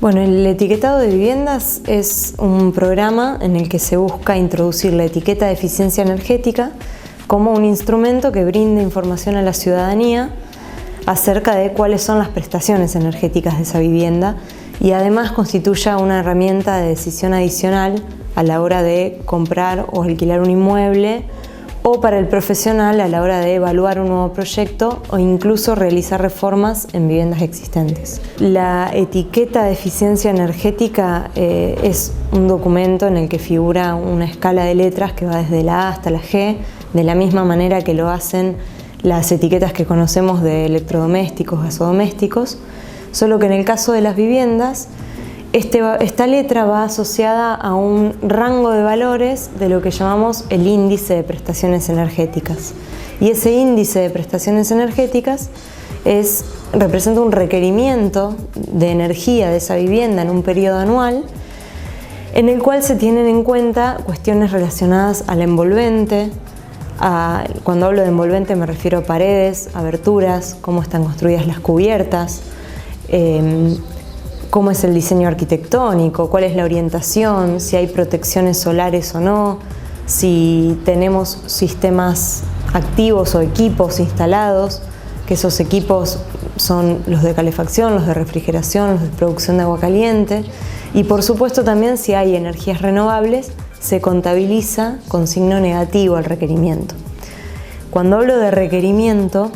Bueno, el etiquetado de viviendas es un programa en el que se busca introducir la etiqueta de eficiencia energética como un instrumento que brinde información a la ciudadanía acerca de cuáles son las prestaciones energéticas de esa vivienda y además constituya una herramienta de decisión adicional a la hora de comprar o alquilar un inmueble o para el profesional a la hora de evaluar un nuevo proyecto o incluso realizar reformas en viviendas existentes. La etiqueta de eficiencia energética es un documento en el que figura una escala de letras que va desde la A hasta la G, de la misma manera que lo hacen las etiquetas que conocemos de electrodomésticos, gasodomésticos, solo que en el caso de las viviendas, esta letra va asociada a un rango de valores de lo que llamamos el índice de prestaciones energéticas. Y ese índice de prestaciones energéticas representa un requerimiento de energía de esa vivienda en un periodo anual, en el cual se tienen en cuenta cuestiones relacionadas al envolvente. Cuando hablo de envolvente me refiero a paredes, aberturas, cómo están construidas las cubiertas, cómo es el diseño arquitectónico, cuál es la orientación, si hay protecciones solares o no, si tenemos sistemas activos o equipos instalados, que esos equipos son los de calefacción, los de refrigeración, los de producción de agua caliente, y por supuesto también si hay energías renovables, se contabiliza con signo negativo al requerimiento. Cuando hablo de requerimiento,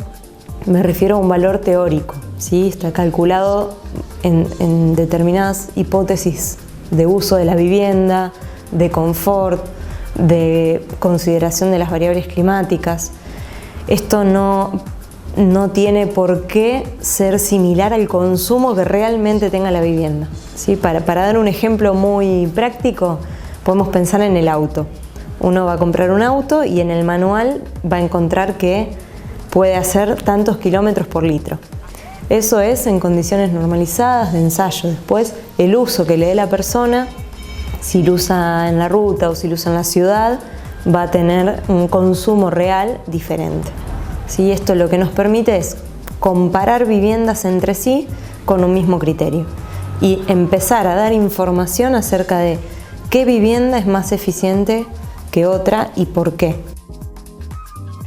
me refiero a un valor teórico, ¿sí? Está calculado en determinadas hipótesis de uso de la vivienda, de confort, de consideración de las variables climáticas. Esto no tiene por qué ser similar al consumo que realmente tenga la vivienda, ¿sí? Para dar un ejemplo muy práctico, podemos pensar en el auto. Uno va a comprar un auto y en el manual va a encontrar que puede hacer tantos kilómetros por litro. Eso es en condiciones normalizadas de ensayo. Después, el uso que le dé la persona, si lo usa en la ruta o si lo usa en la ciudad, va a tener un consumo real diferente. ¿Sí? Esto lo que nos permite es comparar viviendas entre sí con un mismo criterio y empezar a dar información acerca de qué vivienda es más eficiente que otra y por qué.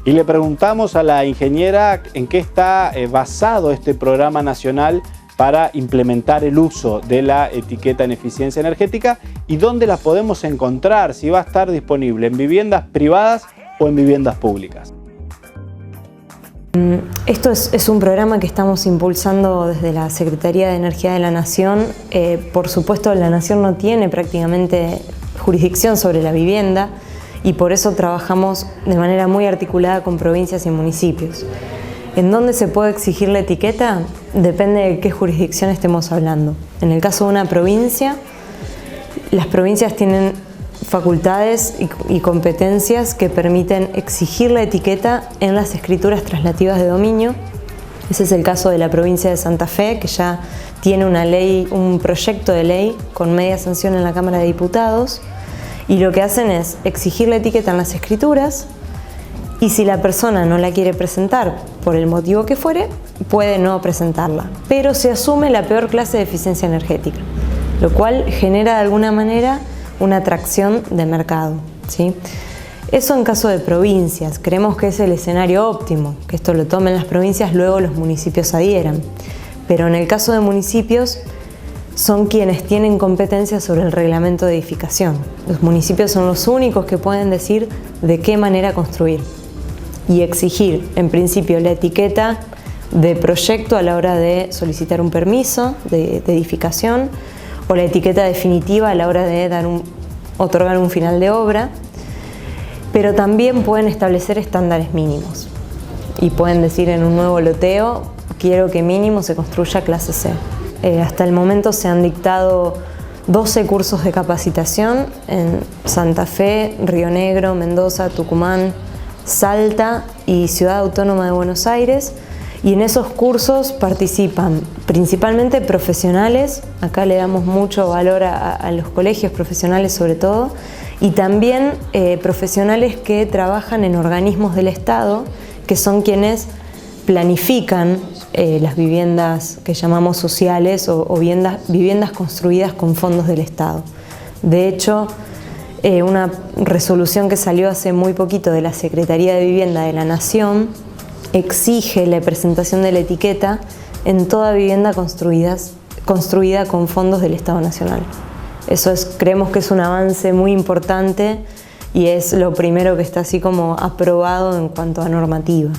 Y le preguntamos a la ingeniera en qué está basado este programa nacional para implementar el uso de la etiqueta en eficiencia energética y dónde la podemos encontrar, si va a estar disponible en viviendas privadas o en viviendas públicas. Esto es un programa que estamos impulsando desde la Secretaría de Energía de la Nación. Por supuesto, la Nación no tiene prácticamente jurisdicción sobre la vivienda y por eso trabajamos de manera muy articulada con provincias y municipios. ¿En dónde se puede exigir la etiqueta? Depende de qué jurisdicción estemos hablando. En el caso de una provincia, las provincias tienen facultades y competencias que permiten exigir la etiqueta en las escrituras traslativas de dominio. Ese es el caso de la provincia de Santa Fe, que ya tiene una ley, un proyecto de ley con media sanción en la Cámara de Diputados, y lo que hacen es exigir la etiqueta en las escrituras, y si la persona no la quiere presentar por el motivo que fuere, puede no presentarla, pero se asume la peor clase de eficiencia energética, lo cual genera de alguna manera una atracción de mercado, ¿sí? Eso en caso de provincias. Creemos que es el escenario óptimo, que esto lo tomen las provincias, luego los municipios adhieran. Pero en el caso de municipios, son quienes tienen competencia sobre el reglamento de edificación. Los municipios son los únicos que pueden decir de qué manera construir y exigir, en principio, la etiqueta de proyecto a la hora de solicitar un permiso de edificación o la etiqueta definitiva a la hora de otorgar un final de obra, pero también pueden establecer estándares mínimos y pueden decir en un nuevo loteo, quiero que mínimo se construya clase C. Hasta el momento se han dictado 12 cursos de capacitación en Santa Fe, Río Negro, Mendoza, Tucumán, Salta y Ciudad Autónoma de Buenos Aires, y en esos cursos participan principalmente profesionales. Acá le damos mucho valor a los colegios profesionales sobre todo, y también profesionales que trabajan en organismos del Estado, que son quienes planifican las viviendas que llamamos sociales o viviendas construidas con fondos del Estado. De hecho, una resolución que salió hace muy poquito de la Secretaría de Vivienda de la Nación exige la presentación de la etiqueta en toda vivienda construida con fondos del Estado Nacional. Creemos que es un avance muy importante y es lo primero que está así como aprobado en cuanto a normativa.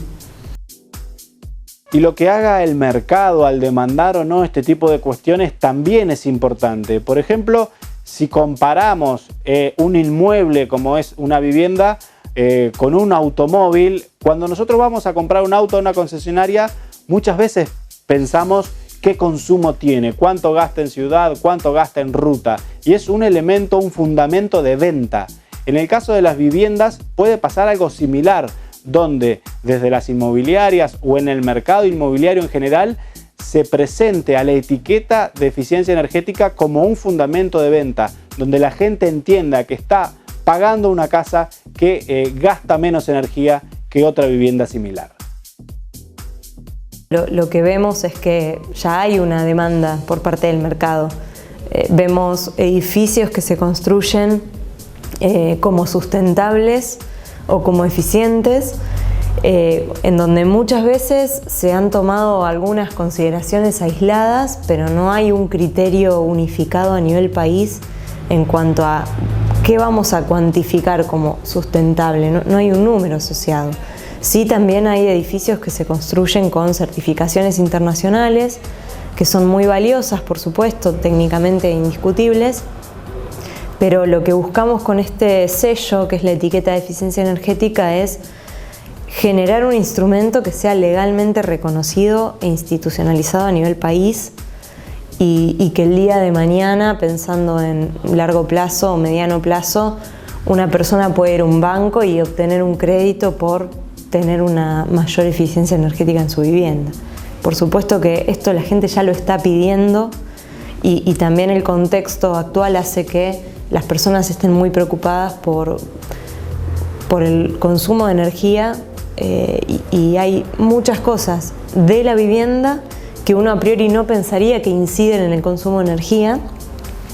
Y lo que haga el mercado al demandar o no este tipo de cuestiones también es importante. Por ejemplo, si comparamos un inmueble como es una vivienda con un automóvil, cuando nosotros vamos a comprar un auto a una concesionaria, muchas veces pensamos qué consumo tiene, cuánto gasta en ciudad, cuánto gasta en ruta. Y es un elemento, un fundamento de venta. En el caso de las viviendas puede pasar algo similar, donde desde las inmobiliarias o en el mercado inmobiliario en general se presente a la etiqueta de eficiencia energética como un fundamento de venta, donde la gente entienda que está pagando una casa que gasta menos energía que otra vivienda similar. Lo que vemos es que ya hay una demanda por parte del mercado. Vemos edificios que se construyen como sustentables o como eficientes, en donde muchas veces se han tomado algunas consideraciones aisladas, pero no hay un criterio unificado a nivel país en cuanto a qué vamos a cuantificar como sustentable. No hay un número asociado. Sí, también hay edificios que se construyen con certificaciones internacionales, que son muy valiosas, por supuesto, técnicamente indiscutibles, pero lo que buscamos con este sello, que es la etiqueta de eficiencia energética, es generar un instrumento que sea legalmente reconocido e institucionalizado a nivel país y que el día de mañana, pensando en largo plazo o mediano plazo, una persona puede ir a un banco y obtener un crédito por tener una mayor eficiencia energética en su vivienda. Por supuesto que esto la gente ya lo está pidiendo y también el contexto actual hace que las personas estén muy preocupadas por el consumo de energía y hay muchas cosas de la vivienda que uno a priori no pensaría que inciden en el consumo de energía.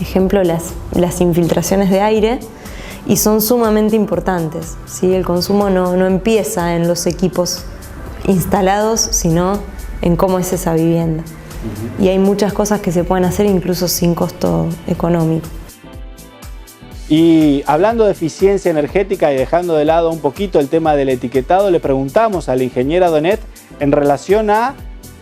Ejemplo, las infiltraciones de aire, y son sumamente importantes, ¿sí? El consumo no empieza en los equipos instalados, sino en cómo es esa vivienda. Y hay muchas cosas que se pueden hacer incluso sin costo económico. Y hablando de eficiencia energética y dejando de lado un poquito el tema del etiquetado, le preguntamos a la ingeniera Donet en relación a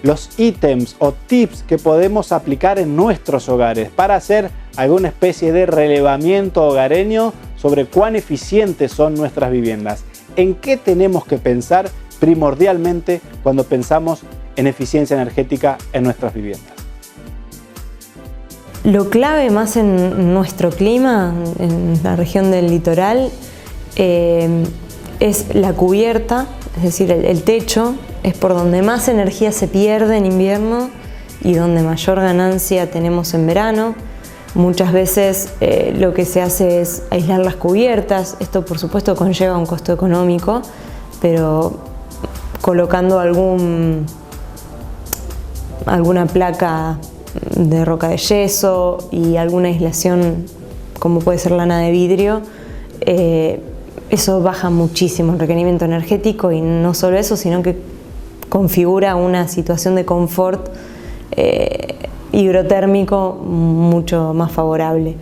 los ítems o tips que podemos aplicar en nuestros hogares para hacer alguna especie de relevamiento hogareño sobre cuán eficientes son nuestras viviendas. ¿En qué tenemos que pensar primordialmente cuando pensamos en eficiencia energética en nuestras viviendas? Lo clave más en nuestro clima, en la región del litoral, es la cubierta, es decir, el techo, es por donde más energía se pierde en invierno y donde mayor ganancia tenemos en verano. Muchas veces lo que se hace es aislar las cubiertas. Esto por supuesto conlleva un costo económico, pero colocando alguna placa de roca de yeso y alguna aislación como puede ser lana de vidrio, eso baja muchísimo el requerimiento energético, y no solo eso, sino que configura una situación de confort hidrotérmico mucho más favorable.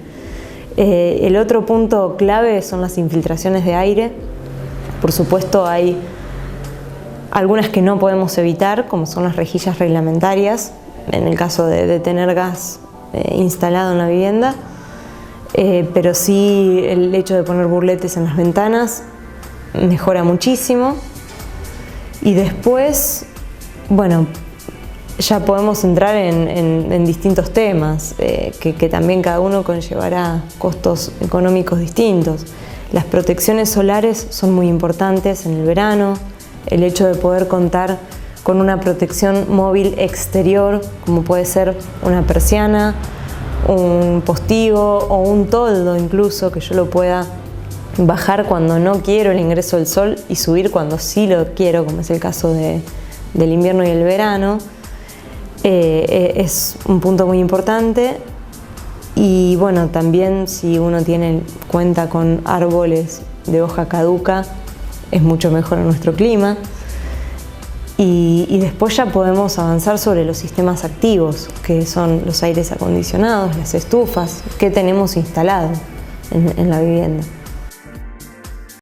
El otro punto clave son las infiltraciones de aire. Por supuesto hay algunas que no podemos evitar, como son las rejillas reglamentarias, en el caso de tener gas instalado en la vivienda, pero sí el hecho de poner burletes en las ventanas mejora muchísimo. Y después, bueno, ya podemos entrar en distintos temas que también cada uno conllevará costos económicos distintos. Las protecciones solares son muy importantes en el verano. El hecho de poder contar con una protección móvil exterior, como puede ser una persiana, un postigo o un toldo incluso, que yo lo pueda bajar cuando no quiero el ingreso del sol y subir cuando sí lo quiero, como es el caso del invierno y el verano. Es un punto muy importante. Y bueno, también si uno cuenta con árboles de hoja caduca, es mucho mejor en nuestro clima. Y después ya podemos avanzar sobre los sistemas activos, que son los aires acondicionados, las estufas, que tenemos instalado en la vivienda.